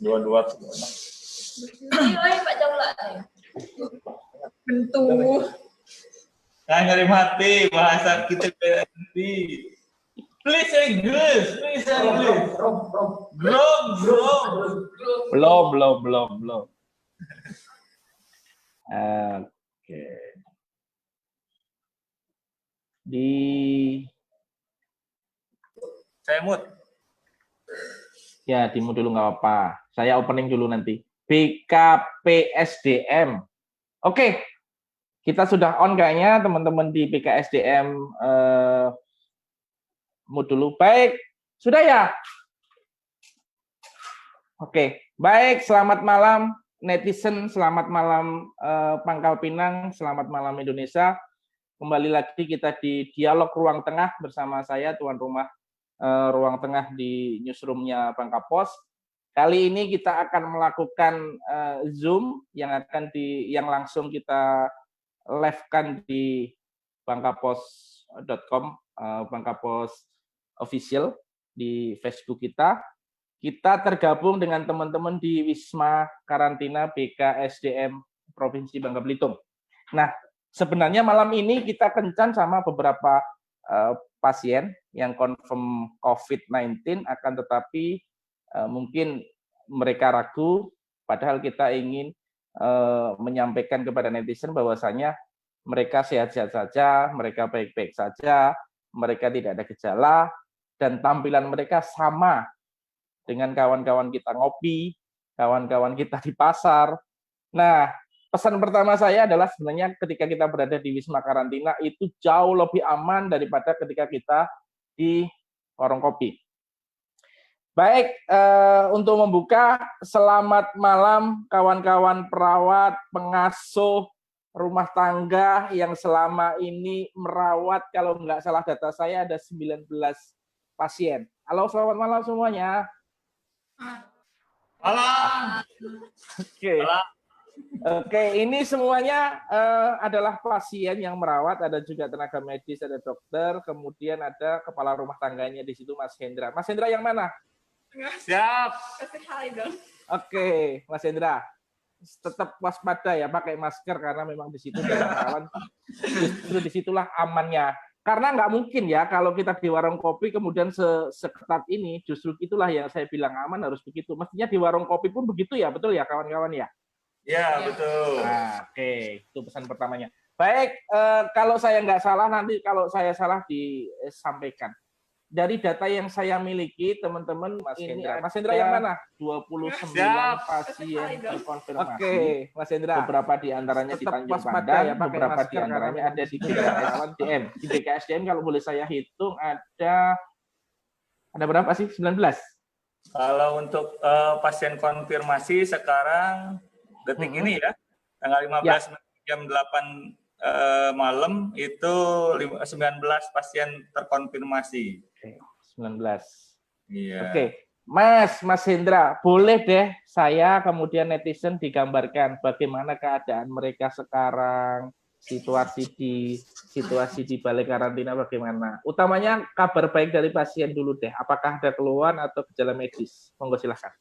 Dua-dua. Pak Jaula. Bentu. Nah, ngeri mati bahasa kita nanti. Please English. Belum. Oke. Saya mute. Ya, dimut dulu nggak apa-apa. Saya opening dulu nanti. BKPSDM. Oke, kita sudah on kayaknya teman-teman di BKSDM. Mute dulu. Baik, sudah ya? Oke, baik. Selamat malam netizen, selamat malam Pangkal Pinang, selamat malam Indonesia. Kembali lagi kita di Dialog Ruang Tengah bersama saya, tuan rumah Ruang Tengah di newsroomnya Bangkapos. Kali ini kita akan melakukan Zoom yang langsung kita live-kan di bangkapos.com, Bangkapos official di Facebook kita. Kita tergabung dengan teman-teman di Wisma Karantina BKSDM Provinsi Bangka Belitung. Nah, sebenarnya malam ini kita kencan sama beberapa pasien yang confirm COVID-19, akan tetapi mungkin mereka ragu, padahal kita ingin menyampaikan kepada netizen bahwasanya mereka sehat-sehat saja, mereka baik-baik saja, mereka tidak ada gejala, dan tampilan mereka sama dengan kawan-kawan kita ngopi, kawan-kawan kita di pasar. Nah, pesan pertama saya adalah sebenarnya ketika kita berada di Wisma Karantina itu jauh lebih aman daripada ketika kita di warung kopi. Baik, untuk membuka, selamat malam kawan-kawan perawat, pengasuh, rumah tangga yang selama ini merawat, kalau nggak salah data saya ada 19 pasien. Halo, selamat malam semuanya. Malam. Oke, ini semuanya adalah pasien yang merawat, ada juga tenaga medis, ada dokter, kemudian ada kepala rumah tangganya di situ, Mas Hendra. Mas Hendra yang mana? Siap. Oke, Mas Hendra. Tetap waspada ya, pakai masker karena memang di situ kawan, justru disitulah amannya. Karena nggak mungkin ya kalau kita di warung kopi kemudian seketat ini, justru itulah yang saya bilang aman harus begitu. Mestinya di warung kopi pun begitu ya, betul ya kawan-kawan ya? Ya, betul. Nah, oke, itu pesan pertamanya. Baik, kalau saya nggak salah, nanti kalau saya salah disampaikan. Dari data yang saya miliki, teman-teman, Mas Hendra. Mas Hendra yang mana? 29 pasien terkonfirmasi. Oke, Mas Hendra. Beberapa di antaranya di Tanjung Pandan, beberapa di antaranya ada di BKSDM. Di BKSDM kalau boleh saya hitung ada berapa sih? 19? Kalau untuk pasien konfirmasi sekarang detik ini ya, tanggal 15 jam 8 malam itu 19 pasien terkonfirmasi. 19. Iya. Oke. Mas Hendra, boleh deh saya kemudian netizen digambarkan bagaimana keadaan mereka sekarang, situasi di balai karantina bagaimana? Utamanya kabar baik dari pasien dulu deh. Apakah ada keluhan atau gejala medis? Monggo silahkan.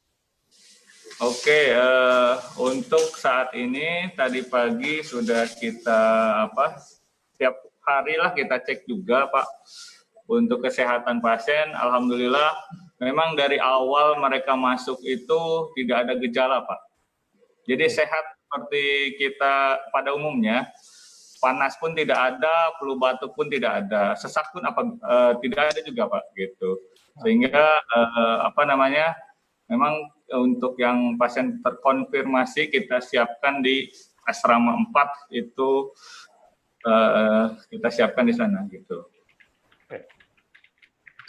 Oke, untuk saat ini tadi pagi sudah kita setiap hari lah kita cek juga Pak untuk kesehatan pasien. Alhamdulillah memang dari awal mereka masuk itu tidak ada gejala Pak. Jadi sehat seperti kita pada umumnya, panas pun tidak ada, flu batuk pun tidak ada, sesak pun tidak ada juga Pak gitu. Sehingga memang untuk yang pasien terkonfirmasi kita siapkan di asrama 4 itu kita siapkan di sana gitu.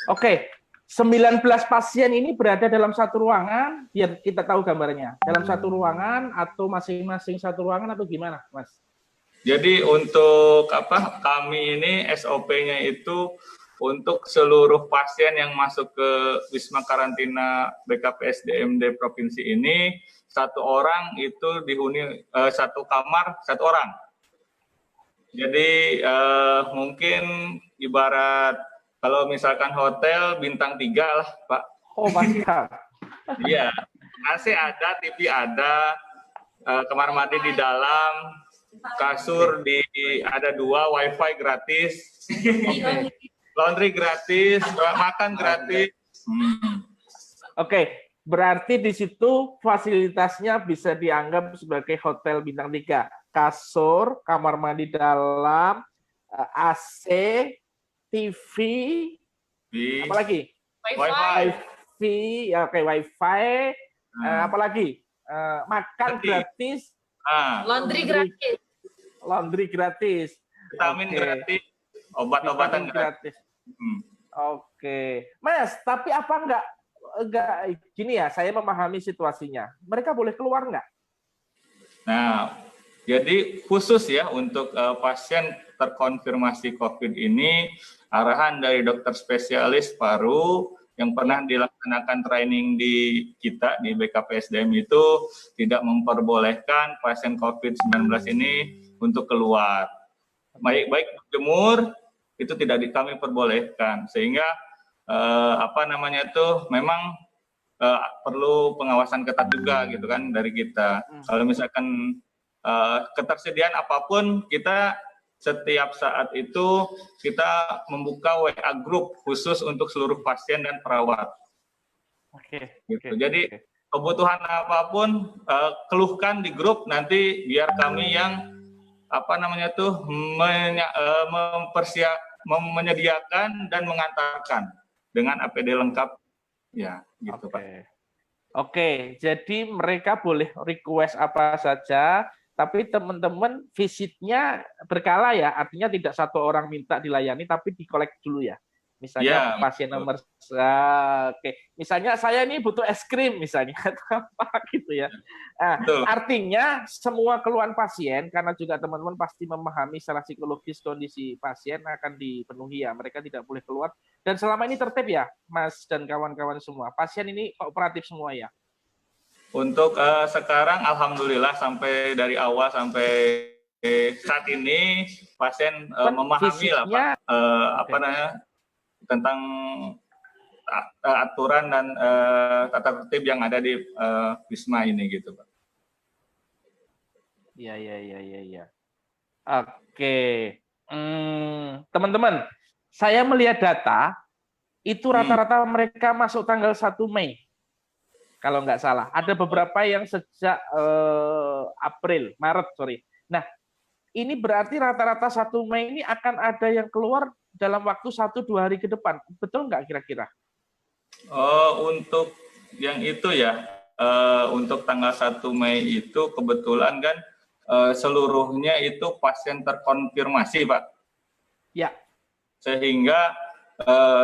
Oke, 19 pasien ini berada dalam satu ruangan, biar kita tahu gambarnya. Dalam satu ruangan atau masing-masing satu ruangan atau gimana, Mas? Jadi untuk kami ini SOP-nya itu untuk seluruh pasien yang masuk ke Wisma Karantina BKPSDM Provinsi ini, satu orang itu dihuni satu kamar, satu orang. Jadi mungkin ibarat kalau misalkan hotel bintang 3 lah, Pak. Oh, mantap. Iya. AC ada, TV ada, kamar mandi di dalam, kasur ada 2, wifi gratis, laundry gratis, makan gratis. Oke, berarti di situ fasilitasnya bisa dianggap sebagai hotel bintang 3. Kasur, kamar mandi dalam, AC, TV, apa lagi? Wifi, ya, oke, wifi, apa lagi? Makan gratis, laundry gratis, vitamin gratis, obat-obatan gratis. Oke, Mas, tapi apa enggak gini ya, saya memahami situasinya. Mereka boleh keluar enggak? Nah, jadi khusus ya untuk pasien terkonfirmasi COVID ini, arahan dari dokter spesialis paru yang pernah dilaksanakan training di kita di BKPSDM itu tidak memperbolehkan pasien COVID-19 ini untuk keluar. Baik berjemur itu tidak kami perbolehkan, sehingga memang perlu pengawasan ketat juga gitu kan dari kita. Kalau misalkan ketersediaan apapun, kita setiap saat itu kita membuka WA group khusus untuk seluruh pasien dan perawat. Jadi kebutuhan apapun keluhkan di grup, nanti biar kami yang menyediakan dan mengantarkan dengan APD lengkap. Ya, gitu Pak. Oke, jadi mereka boleh request apa saja, tapi teman-teman visitnya berkala ya, artinya tidak satu orang minta dilayani, tapi dikolek dulu ya. Misalnya pasien nomor, misalnya saya ini butuh es krim misalnya, atau apa gitu ya. Nah, artinya semua keluhan pasien, karena juga teman-teman pasti memahami secara psikologis kondisi pasien akan dipenuhi ya, mereka tidak boleh keluar. Dan selama ini tertib ya, Mas dan kawan-kawan semua, pasien ini kooperatif semua ya? Untuk sekarang alhamdulillah sampai dari awal sampai saat ini pasien memahami lah Pak, tentang aturan dan tata tertib yang ada di Wisma ini gitu Pak. Iya. Oke, teman-teman, saya melihat data itu rata-rata mereka masuk tanggal 1 Mei. Kalau nggak salah, ada beberapa yang sejak Maret. Nah, ini berarti rata-rata 1 Mei ini akan ada yang keluar dalam waktu 1-2 hari ke depan. Betul nggak kira-kira? Untuk yang itu ya, untuk tanggal 1 Mei itu kebetulan kan seluruhnya itu pasien terkonfirmasi Pak. Ya. Sehingga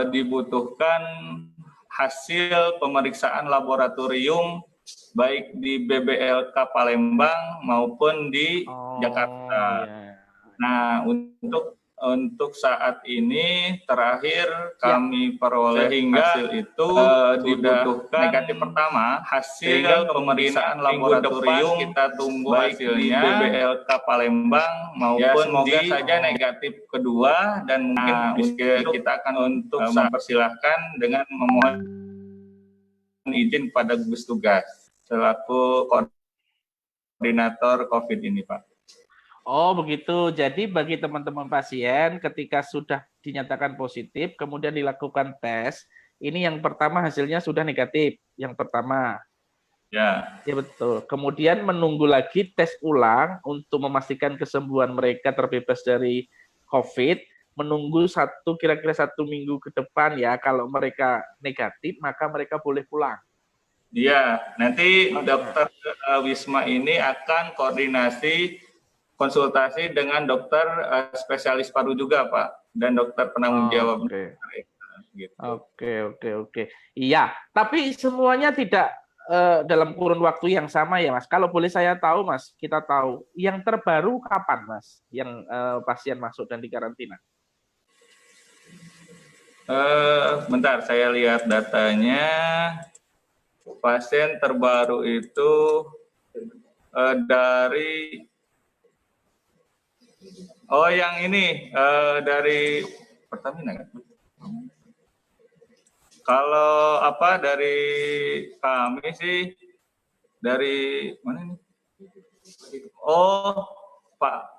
dibutuhkan hasil pemeriksaan laboratorium baik di BBLK Palembang maupun di Jakarta. Nah, untuk saat ini terakhir kami peroleh hasil itu dibutuhkan negatif pertama, hasil pemeriksaan laboratorium kita tunggu hasilnya di BBLK Palembang maupun semoga saja negatif kedua, dan mungkin kita akan untuk mempersilahkan dengan memohon izin pada gugus tugas selaku koordinator COVID ini Pak. Oh begitu, jadi bagi teman-teman pasien ketika sudah dinyatakan positif, kemudian dilakukan tes, ini yang pertama hasilnya sudah negatif, yang pertama. Ya betul, kemudian menunggu lagi tes ulang untuk memastikan kesembuhan mereka terbebas dari COVID, menunggu kira-kira 1 minggu ke depan ya, kalau mereka negatif maka mereka boleh pulang. Iya, nanti dokter Wisma ini akan koordinasi konsultasi dengan dokter spesialis paru juga Pak, dan dokter penanggung jawab. Oke. Iya, tapi semuanya tidak dalam kurun waktu yang sama ya Mas. Kalau boleh saya tahu Mas, kita tahu yang terbaru kapan Mas, yang pasien masuk dan dikarantina? Bentar, saya lihat datanya. Pasien terbaru itu dari yang ini dari Pertamina kan? Kalau dari kami sih Dari mana ini? Oh, Pak.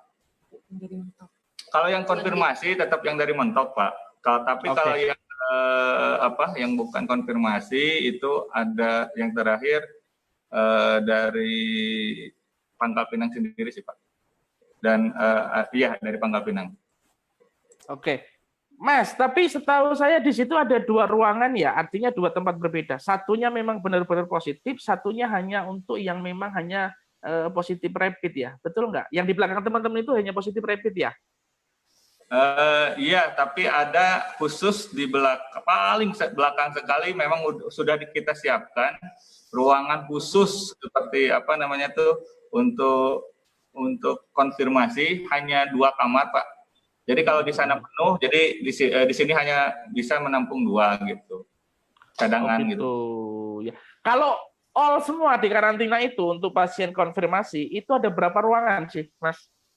Kalau yang konfirmasi tetap yang dari mentok, Pak. Kalau yang yang bukan konfirmasi itu ada yang terakhir dari Pangkal Pinang sendiri sih, Pak. Dan iya dari Pangkal Pinang. Oke. Mas, tapi setahu saya di situ ada 2 ruangan ya, artinya 2 tempat berbeda. Satunya memang benar-benar positif, satunya hanya untuk yang memang hanya positif rapid ya, betul nggak? Yang di belakang teman-teman itu hanya positif rapid ya? Iya, tapi ada khusus di paling belakang sekali memang sudah kita siapkan ruangan khusus seperti apa namanya tuh untuk konfirmasi hanya 2 kamar, Pak. Jadi kalau di sana penuh, jadi di sini hanya bisa menampung 2 gitu. Cadangan gitu. Ya. Kalau all semua di karantina itu untuk pasien konfirmasi itu ada berapa ruangan sih,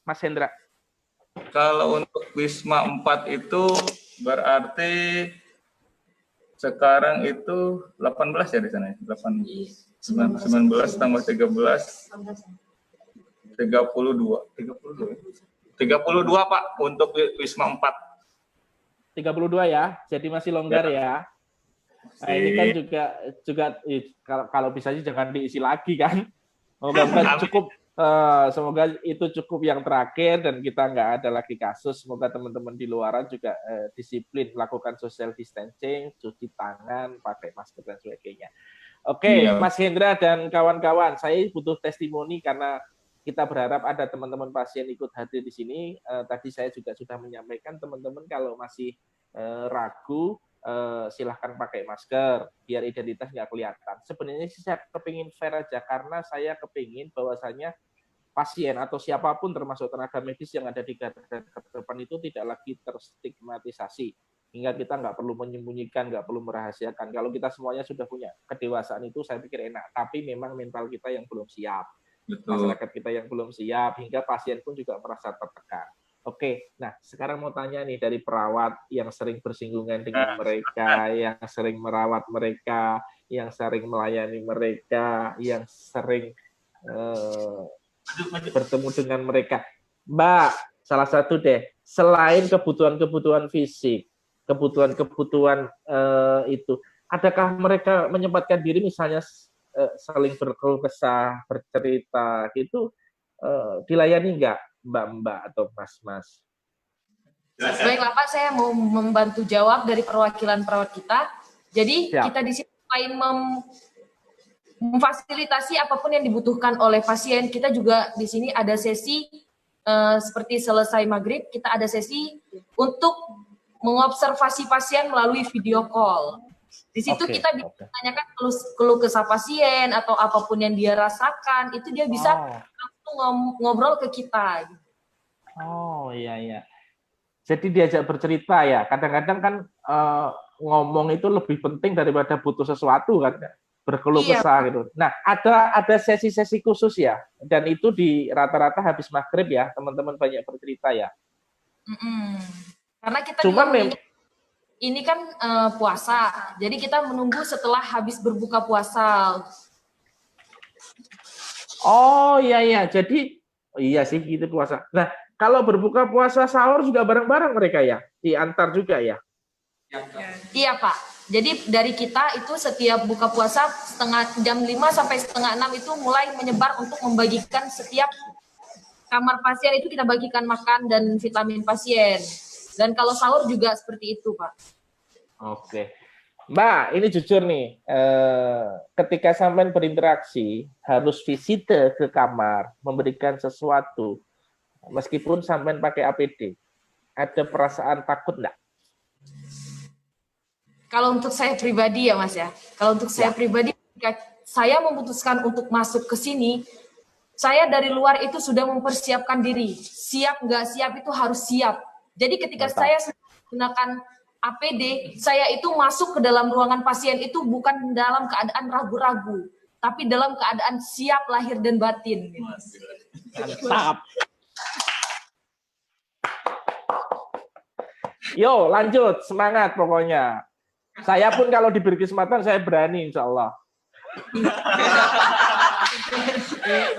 Mas Hendra? Kalau untuk Wisma 4 itu berarti sekarang itu 18 ya di sana. 19 tambah 13 32 Pak untuk Wisma 4. 32 ya. Jadi masih longgar ya. Nah, ini kan juga kalau bisa sih jangan diisi lagi kan. Semoga itu cukup yang terakhir dan kita nggak ada lagi kasus. Semoga teman-teman di luaran juga disiplin melakukan social distancing, cuci tangan, pakai masker dan sebagainya. Oke, Mas Hendra dan kawan-kawan, saya butuh testimoni karena kita berharap ada teman-teman pasien ikut hadir di sini. Tadi saya juga sudah menyampaikan teman-teman kalau masih ragu, silahkan pakai masker biar identitas nggak kelihatan. Sebenarnya saya kepingin fair aja karena saya kepingin bahwasanya pasien atau siapapun termasuk tenaga medis yang ada di garda terdepan itu tidak lagi terstigmatisasi. Hingga kita nggak perlu menyembunyikan, nggak perlu merahasiakan. Kalau kita semuanya sudah punya kedewasaan itu saya pikir enak. Tapi memang mental kita yang belum siap. Betul. Masyarakat kita yang belum siap, hingga pasien pun juga merasa tertekan. Oke, nah sekarang mau tanya nih dari perawat yang sering bersinggungan dengan mereka, yang sering merawat mereka, yang sering melayani mereka, yang sering bertemu dengan mereka. Mbak, salah satu deh, selain kebutuhan-kebutuhan fisik, kebutuhan-kebutuhan itu, adakah mereka menyempatkan diri misalnya saling berkeluh kesah, bercerita, gitu, dilayani nggak Mbak-mbak atau Mas-mas? Baiklah Pak, saya mau membantu jawab dari perwakilan perawat kita. Jadi kita di sini selain memfasilitasi apapun yang dibutuhkan oleh pasien, kita juga di sini ada sesi seperti selesai maghrib, kita ada sesi untuk mengobservasi pasien melalui video call. Di situ kita bisa menanyakan keluh kesah pasien atau apapun yang dia rasakan, itu dia bisa langsung ngobrol ke kita. Oh iya. Jadi diajak bercerita ya. Kadang-kadang kan ngomong itu lebih penting daripada butuh sesuatu kan, berkeluh kesah gitu. Nah ada sesi-sesi khusus ya, dan itu di rata-rata habis maghrib ya, teman-teman banyak bercerita ya. Karena kita ini kan puasa, jadi kita menunggu setelah habis berbuka puasa. Oh iya, jadi iya sih gitu puasa. Nah kalau berbuka puasa sahur juga bareng-bareng mereka ya, diantar juga ya? Iya Pak, jadi dari kita itu setiap buka puasa jam 5 sampai setengah 6 itu mulai menyebar untuk membagikan setiap kamar pasien itu kita bagikan makan dan vitamin pasien. Dan kalau sahur juga seperti itu, Pak. Oke. Mbak, ini jujur nih, ketika sampean berinteraksi, harus visite ke kamar, memberikan sesuatu, meskipun sampean pakai APD, ada perasaan takut enggak? Kalau untuk saya pribadi ya, Mas ya. Kalau untuk saya pribadi, ketika saya memutuskan untuk masuk ke sini, saya dari luar itu sudah mempersiapkan diri. Siap nggak siap itu harus siap. Jadi ketika saya menggunakan APD, saya itu masuk ke dalam ruangan pasien itu bukan dalam keadaan ragu-ragu, tapi dalam keadaan siap lahir dan batin. Mantap. Yo, lanjut, semangat pokoknya. Saya pun kalau diberi kesempatan, saya berani insya Allah.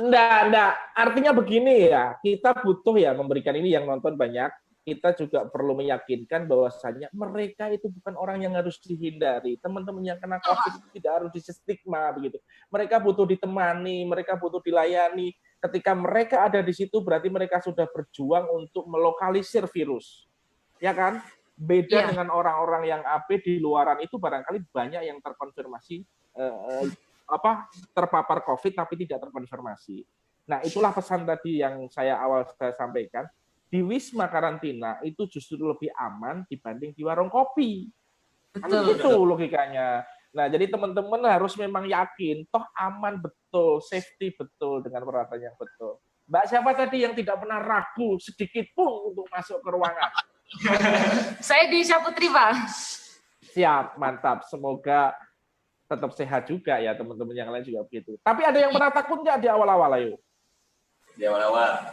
Enggak. Artinya begini ya, kita butuh ya memberikan ini yang nonton banyak. Kita juga perlu meyakinkan bahwasannya mereka itu bukan orang yang harus dihindari. Teman-teman yang kena COVID itu tidak harus distigma begitu. Mereka butuh ditemani, mereka butuh dilayani. Ketika mereka ada di situ berarti mereka sudah berjuang untuk melokalisir virus. Ya kan? Beda dengan orang-orang yang AB di luaran itu barangkali banyak yang terkonfirmasi terpapar COVID tapi tidak terkonfirmasi. Nah, itulah pesan tadi yang saya sampaikan. Di Wisma Karantina itu justru lebih aman dibanding di warung kopi. Betul. Itu logikanya. Nah, jadi teman-teman harus memang yakin, toh aman betul, safety betul dengan peralatan yang betul. Mbak siapa tadi yang tidak pernah ragu sedikit pun untuk masuk ke ruangan? Saya di Syaputri, Pak. Siap, mantap. Semoga tetap sehat juga ya teman-teman yang lain juga begitu. Tapi ada yang pernah takut nggak di awal-awal, ayo? Di awal-awal.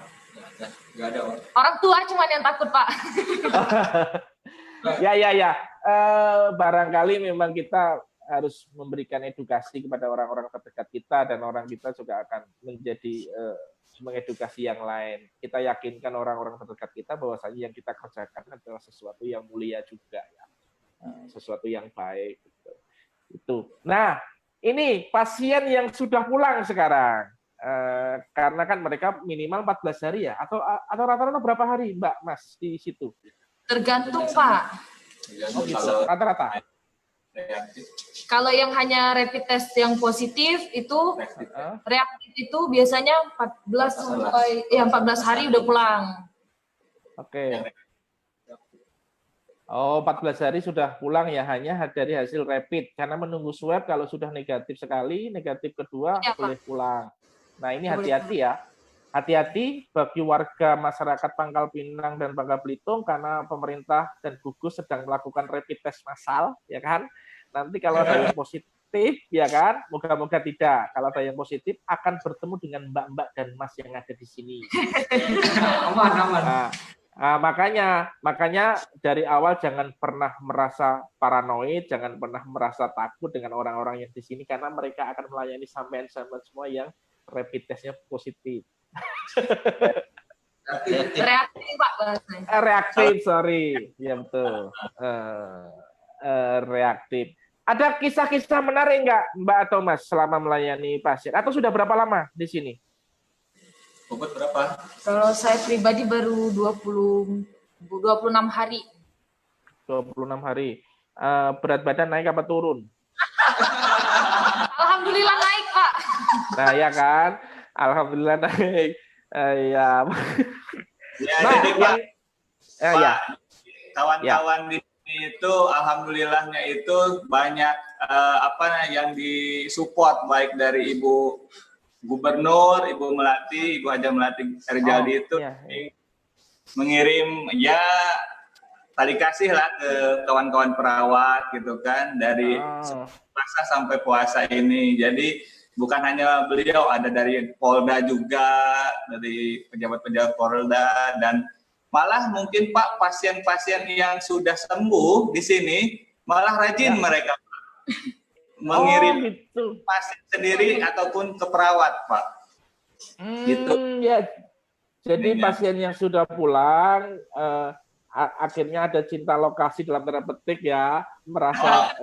Nggak ada. Orang tua cuma yang takut, Pak. Ya. Barangkali memang kita harus memberikan edukasi kepada orang-orang terdekat kita dan orang kita juga akan menjadi mengedukasi yang lain. Kita yakinkan orang-orang terdekat kita bahwasanya yang kita kerjakan adalah sesuatu yang mulia juga ya. Sesuatu yang baik gitu. Itu. Nah, ini pasien yang sudah pulang sekarang. Karena kan mereka minimal 14 hari ya atau rata-rata berapa hari Mbak Mas di situ? Tergantung Pak. Oh, gitu. Rata-rata. Kalau yang hanya rapid test yang positif itu reaktif itu biasanya 14 hari udah pulang. Oke. Oh, 14 hari sudah pulang ya, hanya dari hasil rapid karena menunggu swab kalau sudah negatif sekali, negatif kedua ya, boleh pulang. Nah, ini hati-hati ya. Hati-hati bagi warga masyarakat Pangkal Pinang dan Bangka Belitung karena pemerintah dan gugus sedang melakukan rapid test massal, ya kan? Nanti kalau ada yang positif, ya kan? Moga-moga tidak. Kalau ada yang positif akan bertemu dengan mbak-mbak dan mas yang ada di sini. Aman. Nah, makanya dari awal jangan pernah merasa paranoid, jangan pernah merasa takut dengan orang-orang yang di sini karena mereka akan melayani sampean semua yang rapid testnya positif. Reaktif Pak bahasanya. Reaktif, sorry. Ya betul. Reaktif. Ada kisah-kisah menarik nggak Mbak atau Mas selama melayani pasien? Atau sudah berapa lama di sini? Bobot berapa? Kalau saya pribadi baru 26 hari. 26 hari. Berat badan naik apa turun? Alhamdulillah naik, Pak. Nah, ya kan? Alhamdulillah naik. Ya. Nah, jadi Pak, kawan-kawan di sini itu alhamdulillahnya itu banyak yang disupport baik dari Ibu Gubernur, Ibu Melati, Ibu Haja Melati Erjadi itu mengirim ya tali kasih lah ke kawan-kawan perawat gitu kan dari puasa sampai puasa ini. Jadi bukan hanya beliau, ada dari Polda juga, dari pejabat-pejabat Polda dan malah mungkin Pak pasien-pasien yang sudah sembuh di sini malah rajin mereka mengirim gitu. pasien sendiri ataupun ke perawat, Pak. Gitu. Ya. Jadi pasien yang sudah pulang akhirnya ada cinta lokasi dalam tanda petik ya, merasa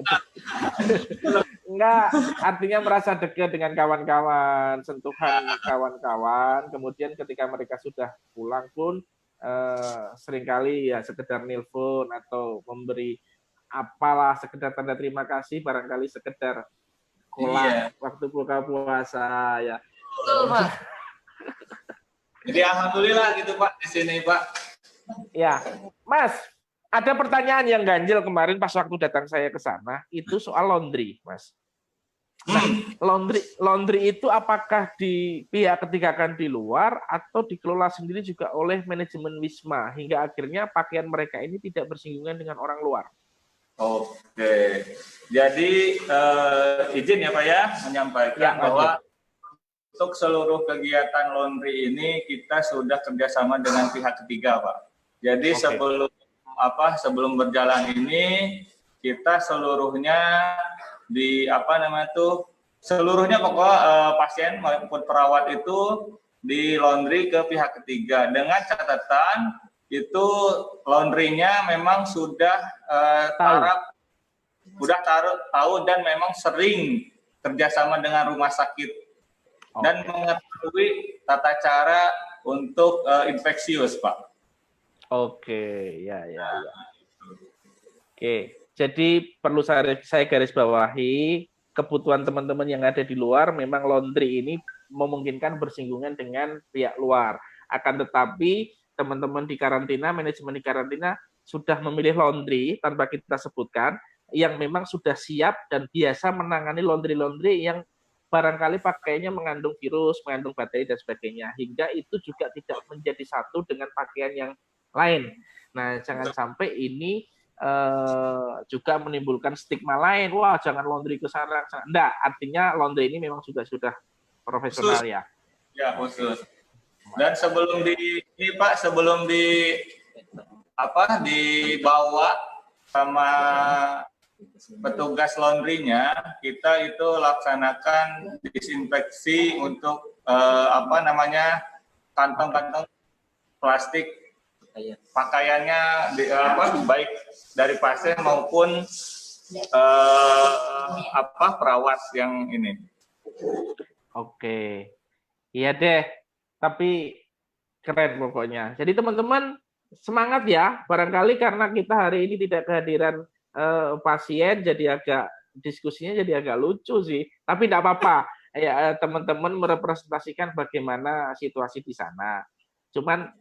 enggak, artinya merasa dekat dengan kawan-kawan, sentuhan kawan-kawan. Kemudian ketika mereka sudah pulang pun seringkali ya sekedar nelpon atau memberi apalah sekedar tanda terima kasih, barangkali sekedar kolak waktu buka puasa ya. Betul, Pak. Jadi alhamdulillah gitu Pak di sini Pak. Ya, Mas, ada pertanyaan yang ganjil kemarin pas waktu datang saya ke sana, itu soal laundry, Mas. Nah, laundry itu apakah di pihak ketiga kan di luar atau dikelola sendiri juga oleh manajemen Wisma hingga akhirnya pakaian mereka ini tidak bersinggungan dengan orang luar? Oke, jadi izin ya Pak ya menyampaikan bahwa untuk seluruh kegiatan laundry ini kita sudah kerjasama dengan pihak ketiga Pak. Jadi sebelum berjalan ini kita seluruhnya seluruhnya pokoknya pasien maupun perawat itu di laundry ke pihak ketiga dengan catatan itu laundrynya memang sudah tahu dan memang sering kerjasama dengan rumah sakit dan mengetahui tata cara untuk infeksius, Pak. Oke, ya. Oke, jadi perlu saya garis bawahi, kebutuhan teman-teman yang ada di luar memang laundry ini memungkinkan bersinggungan dengan pihak luar. Akan tetapi teman-teman di karantina, manajemen di karantina sudah memilih laundry tanpa kita sebutkan, yang memang sudah siap dan biasa menangani laundry-laundry yang barangkali pakainya mengandung virus, mengandung bakteri dan sebagainya, hingga itu juga tidak menjadi satu dengan pakaian yang lain. Nah, jangan sampai ini juga menimbulkan stigma lain. Wah, jangan laundry ke sana. Enggak, artinya laundry ini memang sudah profesional ya. Ya, khusus. Dan sebelum dibawa sama petugas laundrynya, kita itu laksanakan disinfeksi untuk kantong-kantong plastik pakaiannya baik dari pasien maupun perawat yang ini. Oke, iya deh. Tapi keren pokoknya. Jadi teman-teman semangat ya. Barangkali karena kita hari ini tidak kehadiran pasien, jadi diskusinya jadi agak lucu sih. Tapi tidak apa-apa. Ya, teman-teman merepresentasikan bagaimana situasi di sana. Cuman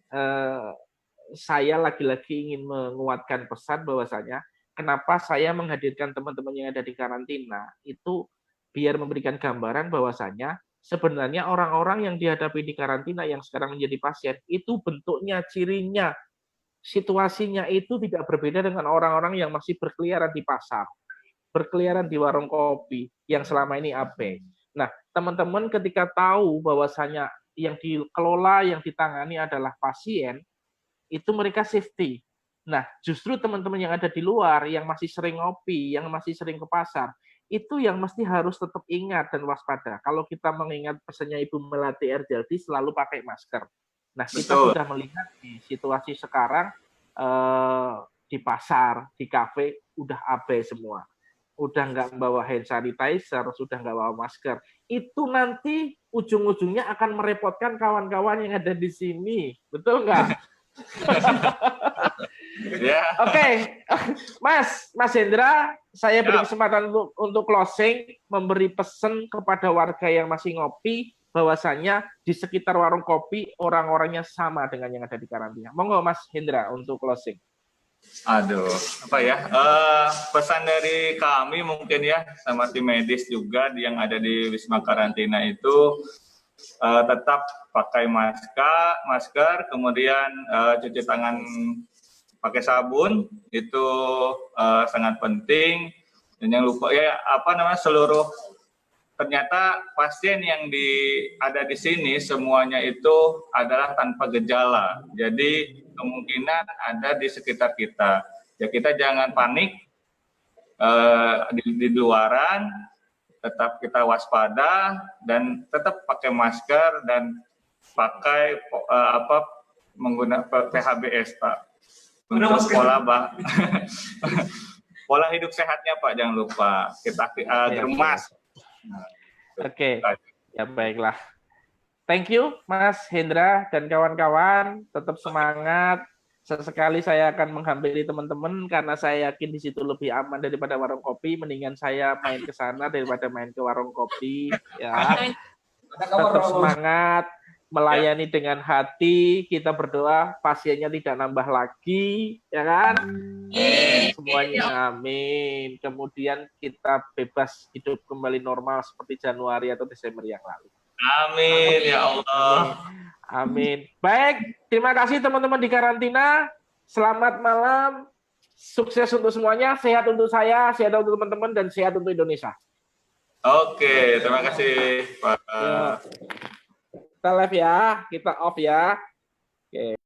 saya lagi-lagi ingin menguatkan pesan bahwasanya kenapa saya menghadirkan teman-teman yang ada di karantina itu biar memberikan gambaran bahwasanya sebenarnya orang-orang yang dihadapi di karantina yang sekarang menjadi pasien itu bentuknya, cirinya, situasinya itu tidak berbeda dengan orang-orang yang masih berkeliaran di pasar, berkeliaran di warung kopi yang selama ini abai. Nah, teman-teman ketika tahu bahwasanya yang dikelola, yang ditangani adalah pasien, itu mereka safety. Nah, justru teman-teman yang ada di luar, yang masih sering ngopi, yang masih sering ke pasar, itu yang mesti harus tetap ingat dan waspada. Kalau kita mengingat pesannya Ibu Melati Erjaldi, selalu pakai masker. Nah, kita Betul. sudah melihat di situasi sekarang, di pasar, di kafe, udah abai semua. Udah nggak bawa hand sanitizer, sudah nggak bawa masker. Itu nanti ujung-ujungnya akan merepotkan kawan-kawan yang ada di sini. Betul nggak? Oke, Mas Hendra, saya beri kesempatan untuk closing, memberi pesan kepada warga yang masih ngopi, bahwasanya di sekitar warung kopi orang-orangnya sama dengan yang ada di karantina. Monggo Mas Hendra untuk closing. Aduh, pesan dari kami mungkin ya, sama tim medis juga yang ada di Wisma Karantina itu tetap pakai masker, kemudian cuci tangan pakai sabun itu sangat penting. Dan jangan lupa seluruh ternyata pasien yang ada di sini semuanya itu adalah tanpa gejala. Jadi kemungkinan ada di sekitar kita. Ya kita jangan panik di luaran, tetap kita waspada dan tetap pakai masker dan pakai menggunakan PHBS, Pak. Untuk pola hidup sehatnya, Pak, jangan lupa kita gemas. Oke, ya baiklah. Thank you Mas Hendra dan kawan-kawan, tetap semangat. Sesekali saya akan menghampiri teman-teman karena saya yakin di situ lebih aman daripada warung kopi. Mendingan saya main ke sana daripada main ke warung kopi. Ya, tetap semangat, melayani dengan hati. Kita berdoa pasiennya tidak nambah lagi, ya kan? Semuanya amin. Kemudian kita bebas hidup kembali normal seperti Januari atau Desember yang lalu. Amin ya Allah. Amin. Baik, terima kasih teman-teman di karantina. Selamat malam. Sukses untuk semuanya. Sehat untuk saya, sehat untuk teman-teman, dan sehat untuk Indonesia. Oke, terima kasih Pak. Kita live ya, kita off ya. Oke.